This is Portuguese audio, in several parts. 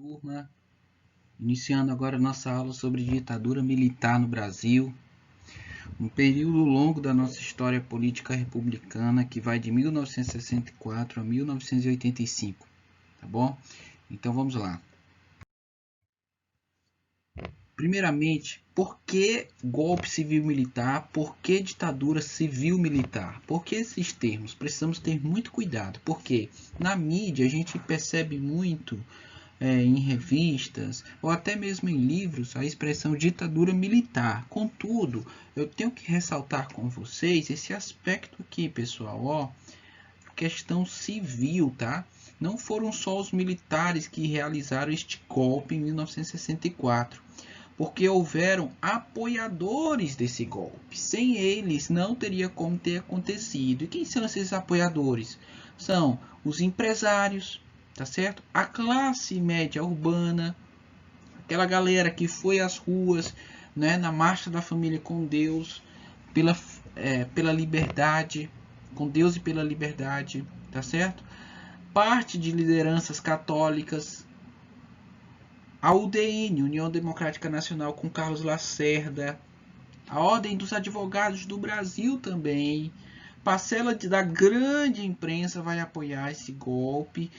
turma, iniciando agora nossa aula sobre ditadura militar no Brasil, um período longo da nossa história política republicana que vai de 1964 a 1985, tá bom? Então vamos lá. Primeiramente, por que golpe civil-militar? Por que ditadura civil-militar? Por que esses termos? Precisamos ter muito cuidado, porque na mídia a gente percebe muito em revistas ou até mesmo em livros a expressão ditadura militar. Contudo, eu tenho que ressaltar com vocês esse aspecto aqui, pessoal, ó, questão civil, tá? Não foram só os militares que realizaram este golpe em 1964, porque houveram apoiadores desse golpe. Sem eles não teria como ter acontecido. E quem são esses apoiadores? São os empresários, tá certo? A classe média urbana, aquela galera que foi às ruas, né, na marcha da família com Deus, pela liberdade, com Deus e pela liberdade, tá certo? Parte de lideranças católicas, a UDN, União Democrática Nacional, com Carlos Lacerda, a Ordem dos Advogados do Brasil também, parcela da grande imprensa vai apoiar esse golpe,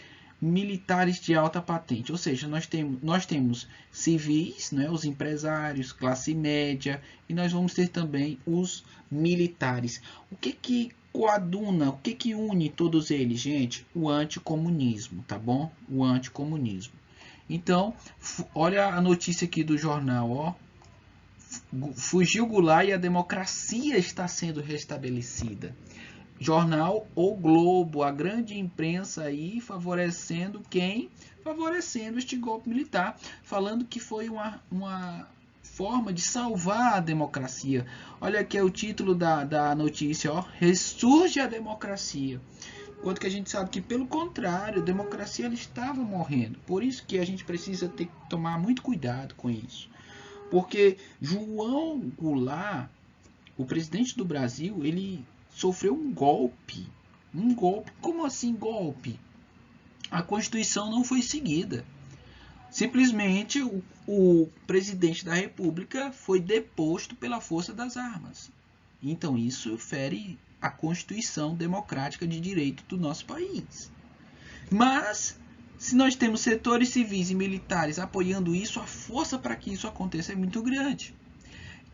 militares de alta patente, ou seja, nós temos civis, né, os empresários, classe média, e nós vamos ter também os militares. O que coaduna, o que une todos eles, gente? O anticomunismo, tá bom? O anticomunismo. Então, olha a notícia aqui do jornal, ó. Fugiu Goulart e a democracia está sendo restabelecida. Jornal O Globo, a grande imprensa aí favorecendo quem? Favorecendo este golpe militar, falando que foi uma forma de salvar a democracia. Olha aqui é o título da notícia, ó. Ressurge a democracia. Enquanto que a gente sabe que, pelo contrário, a democracia ela estava morrendo. Por isso que a gente precisa tomar muito cuidado com isso. Porque João Goulart, o presidente do Brasil, ele sofreu um golpe. Um golpe? Como assim golpe? A Constituição não foi seguida. Simplesmente o presidente da República foi deposto pela força das armas. Então isso fere a Constituição democrática de direito do nosso país. Mas, se nós temos setores civis e militares apoiando isso, a força para que isso aconteça é muito grande.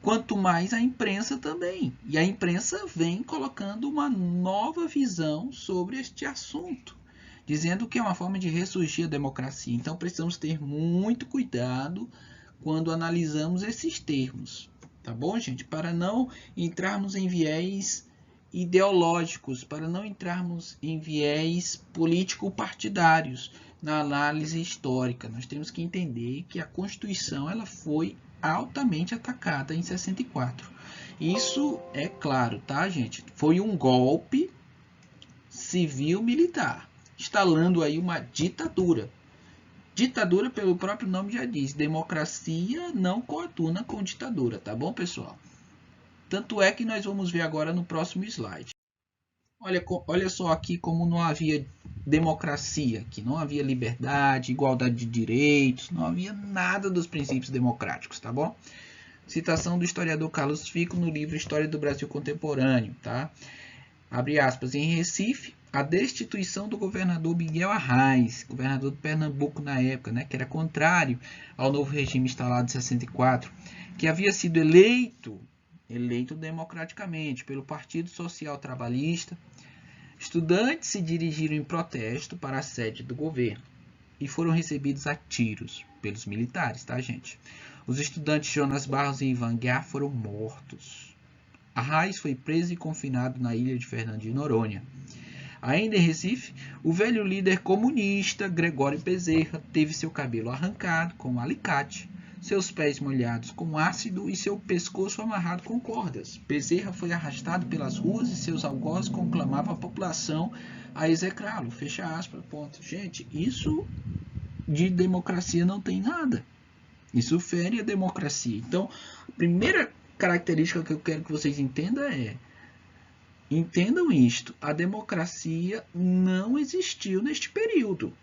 Quanto mais a imprensa também. E a imprensa vem colocando uma nova visão sobre este assunto, dizendo que é uma forma de ressurgir a democracia. Então precisamos ter muito cuidado quando analisamos esses termos. Tá bom, gente? Para não entrarmos em viés ideológicos, para não entrarmos em viés político-partidários na análise histórica. Nós temos que entender que a Constituição ela foi altamente atacada em 64. Isso é claro, tá, gente? Foi um golpe civil-militar, instalando aí uma ditadura. Ditadura, pelo próprio nome já diz, democracia não coaduna com ditadura, tá bom, pessoal? Tanto é que nós vamos ver agora no próximo slide. Olha só aqui como não havia democracia, que não havia liberdade, igualdade de direitos, não havia nada dos princípios democráticos, tá bom? Citação do historiador Carlos Fico no livro História do Brasil Contemporâneo, tá? Abre aspas, em Recife, a destituição do governador Miguel Arraes, governador de Pernambuco na época, né, que era contrário ao novo regime instalado em 64, que havia sido eleito democraticamente pelo Partido Social Trabalhista. Estudantes se dirigiram em protesto para a sede do governo e foram recebidos a tiros pelos militares, tá, gente? Os estudantes Jonas Barros e Ivan Guiar foram mortos. Arraes foi preso e confinado na ilha de Fernando de Noronha. Ainda em Recife, o velho líder comunista Gregório Bezerra teve seu cabelo arrancado com um alicate, seus pés molhados com ácido e seu pescoço amarrado com cordas. Bezerra foi arrastado pelas ruas e seus algozes conclamavam a população a execrá-lo. Fecha aspas, ponto. Gente, isso de democracia não tem nada. Isso fere a democracia. Então, a primeira característica que eu quero que vocês entendam entendam isto, a democracia não existiu neste período.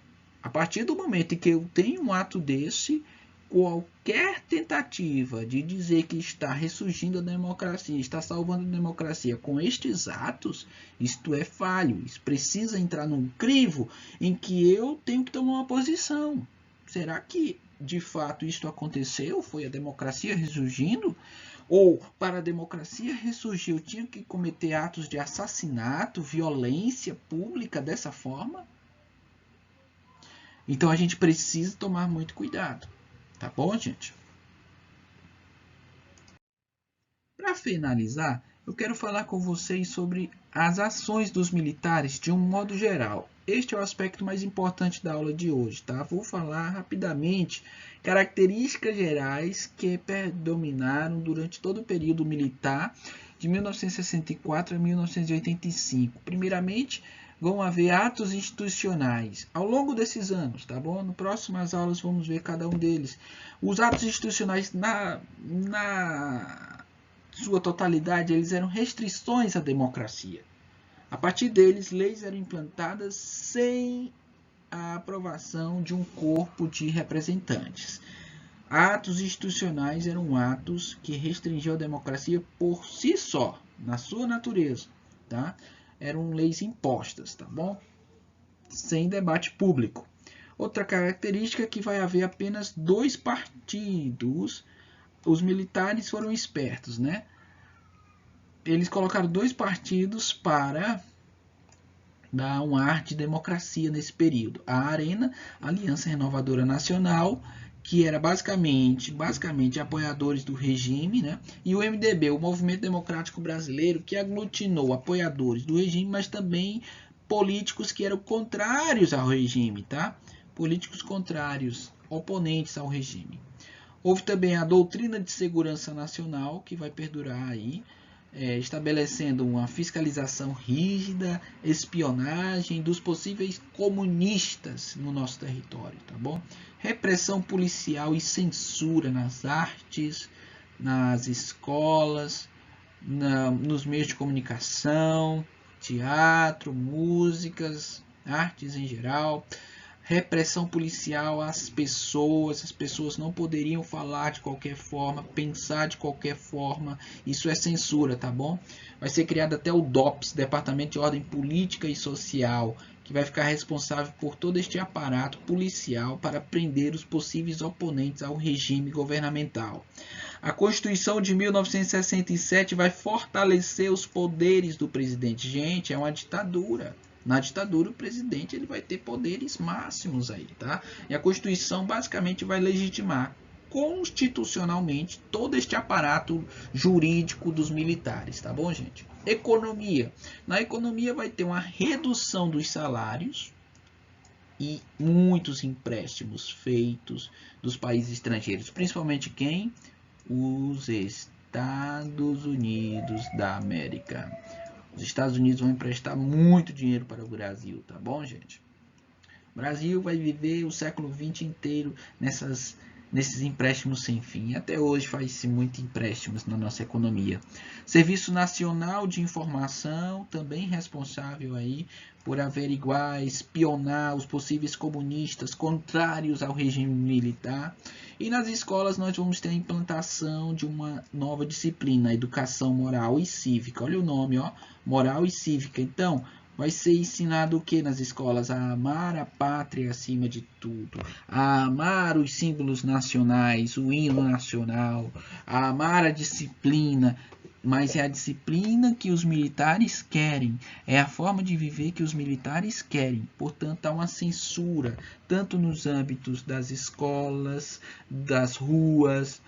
A partir do momento em que eu tenho um ato desse, qualquer tentativa de dizer que está ressurgindo a democracia, está salvando a democracia com estes atos, isto é falho. Isso precisa entrar num crivo em que eu tenho que tomar uma posição. Será que de fato isto aconteceu? Foi a democracia ressurgindo? Ou para a democracia ressurgir eu tinha que cometer atos de assassinato, violência pública dessa forma? Então a gente precisa tomar muito cuidado. Tá bom, gente? Para finalizar, eu quero falar com vocês sobre as ações dos militares de um modo geral. Este é o aspecto mais importante da aula de hoje, tá? Vou falar rapidamente características gerais que predominaram durante todo o período militar de 1964 a 1985. Primeiramente, vão haver atos institucionais ao longo desses anos, tá bom? No próximas aulas vamos ver cada um deles. Os atos institucionais na sua totalidade, eles eram restrições à democracia. A partir deles, leis eram implantadas sem a aprovação de um corpo de representantes. Atos institucionais eram atos que restringiam a democracia por si só, na sua natureza, tá? Eram leis impostas, tá bom? Sem debate público. Outra característica é que vai haver apenas 2 partidos. Os militares foram espertos, né? Eles colocaram 2 partidos para dar um ar de democracia nesse período. A ARENA, Aliança Renovadora Nacional, que era basicamente apoiadores do regime, né? E o MDB, o Movimento Democrático Brasileiro, que aglutinou apoiadores do regime, mas também políticos que eram contrários ao regime, tá? Políticos contrários, oponentes ao regime. Houve também a doutrina de segurança nacional, que vai perdurar aí, estabelecendo uma fiscalização rígida, espionagem dos possíveis comunistas no nosso território, tá bom? Repressão policial e censura nas artes, nas escolas, nos meios de comunicação, teatro, músicas, artes em geral. Repressão policial às pessoas, as pessoas não poderiam falar de qualquer forma, pensar de qualquer forma, isso é censura, tá bom? Vai ser criado até o DOPS, Departamento de Ordem Política e Social, que vai ficar responsável por todo este aparato policial para prender os possíveis oponentes ao regime governamental. A Constituição de 1967 vai fortalecer os poderes do presidente. Gente, é uma ditadura. Na ditadura, o presidente ele vai ter poderes máximos aí, tá? E a Constituição basicamente vai legitimar constitucionalmente todo este aparato jurídico dos militares, tá bom, gente? Economia. Na economia vai ter uma redução dos salários e muitos empréstimos feitos dos países estrangeiros, principalmente quem? Os Estados Unidos da América. Os Estados Unidos vão emprestar muito dinheiro para o Brasil, tá bom, gente? O Brasil vai viver o século XX inteiro nesses empréstimos sem fim. E até hoje faz-se muito empréstimos na nossa economia. Serviço Nacional de Informação, também responsável aí por averiguar, espionar os possíveis comunistas contrários ao regime militar. E nas escolas nós vamos ter a implantação de uma nova disciplina, Educação Moral e Cívica. Olha o nome, ó, Moral e Cívica. Então, vai ser ensinado o que nas escolas? A amar a pátria acima de tudo, a amar os símbolos nacionais, o hino nacional, a amar a disciplina. Mas é a disciplina que os militares querem, é a forma de viver que os militares querem. Portanto, há uma censura, tanto nos âmbitos das escolas, das ruas,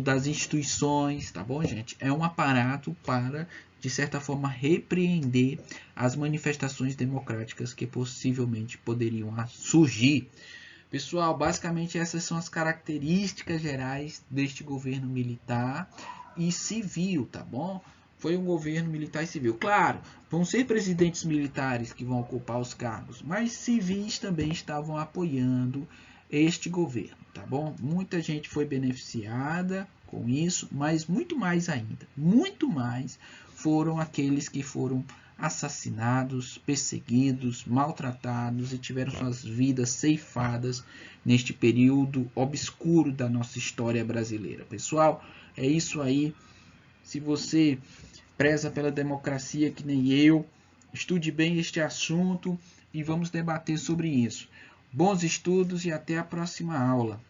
das instituições, tá bom, gente? É um aparato para, de certa forma, repreender as manifestações democráticas que possivelmente poderiam surgir. Pessoal, basicamente essas são as características gerais deste governo militar e civil, tá bom? Foi um governo militar e civil. Claro, vão ser presidentes militares que vão ocupar os cargos, mas civis também estavam apoiando este governo, tá bom? Muita gente foi beneficiada com isso, mas muito mais ainda, muito mais foram aqueles que foram assassinados, perseguidos, maltratados e tiveram suas vidas ceifadas neste período obscuro da nossa história brasileira. Pessoal, é isso aí. Se você preza pela democracia que nem eu, estude bem este assunto e vamos debater sobre isso. Bons estudos e até a próxima aula.